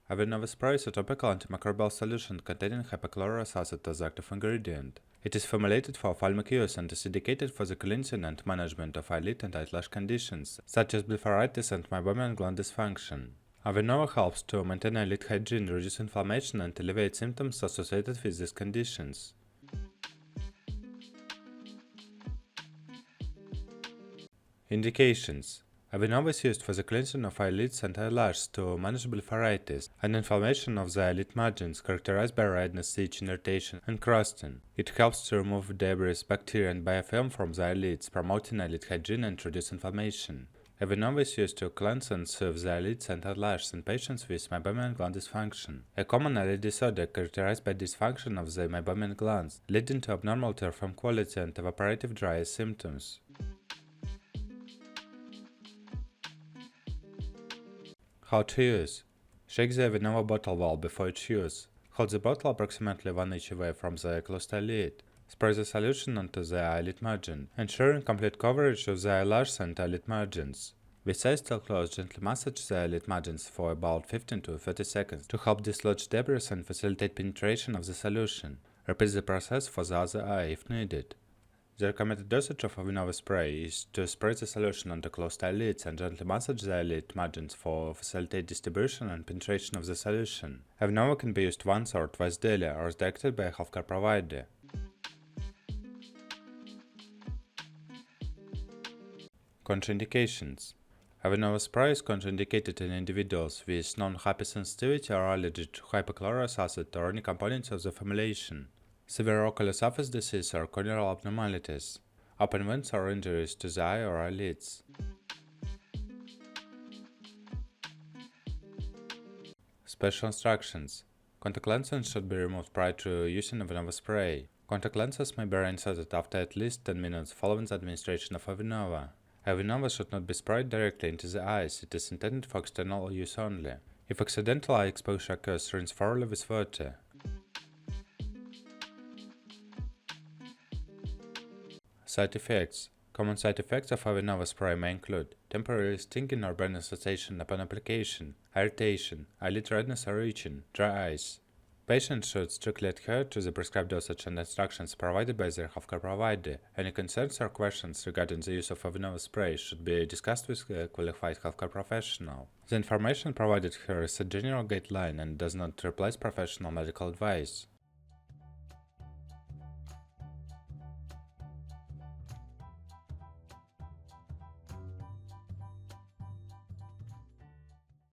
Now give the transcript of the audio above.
Avenova Spray is a topical antimicrobial solution containing hypochlorous acid as active ingredient. It is formulated for ophthalmic use and is indicated for the cleansing and management of eyelid and eyelash conditions, such as blepharitis and meibomian gland dysfunction. Avenova helps to maintain eyelid hygiene, reduce inflammation, and alleviate symptoms associated with these conditions. Indications: Avenova is used for the cleansing of eyelids and eyelashes to manage blepharitis, an inflammation of the eyelid margins characterized by redness, itching, irritation, and crusting. It helps to remove debris, bacteria, and biofilm from the eyelids, promoting eyelid hygiene and reduce inflammation. Avenova is used to cleanse and soothe the eyelids and eyelashes in patients with meibomian gland dysfunction, a common eyelid disorder characterized by dysfunction of the meibomian glands, leading to abnormal tear film quality and evaporative dry eye symptoms. How to use: shake the Avenova bottle valve before its use. Hold the bottle approximately 1 inch away from the closed eyelid. Spray the solution onto the eyelid margin, ensuring complete coverage of the eyelash and eyelid margins. With eyes still closed, gently massage the eyelid margins for about 15 to 30 seconds to help dislodge debris and facilitate penetration of the solution. Repeat the process for the other eye if needed. The recommended dosage of Avenova Spray is to spray the solution onto closed eyelids and gently massage the eyelid margins for facilitate distribution and penetration of the solution. Avenova can be used once or twice daily or as directed by a healthcare provider. Contraindications: Avenova Spray is contraindicated in individuals with known hypersensitivity or allergy to hypochlorous acid or any components of the formulation, severe ocular surface disease or corneal abnormalities, open wounds or injuries to the eye or eyelids. Special instructions: contact lenses should be removed prior to using Avenova Spray. Contact lenses may be reinserted after at least 10 minutes following the administration of Avenova. Avenova should not be sprayed directly into the eyes, it is intended for external use only. If accidental eye exposure occurs, rinse thoroughly with water. Side effects: common side effects of Avenova Spray may include temporary stinging or burning sensation upon application, irritation, eyelid redness or itching, dry eyes. Patients should strictly adhere to the prescribed dosage and instructions provided by their healthcare provider. Any concerns or questions regarding the use of Avenova Spray should be discussed with a qualified healthcare professional. The information provided here is a general guideline and does not replace professional medical advice.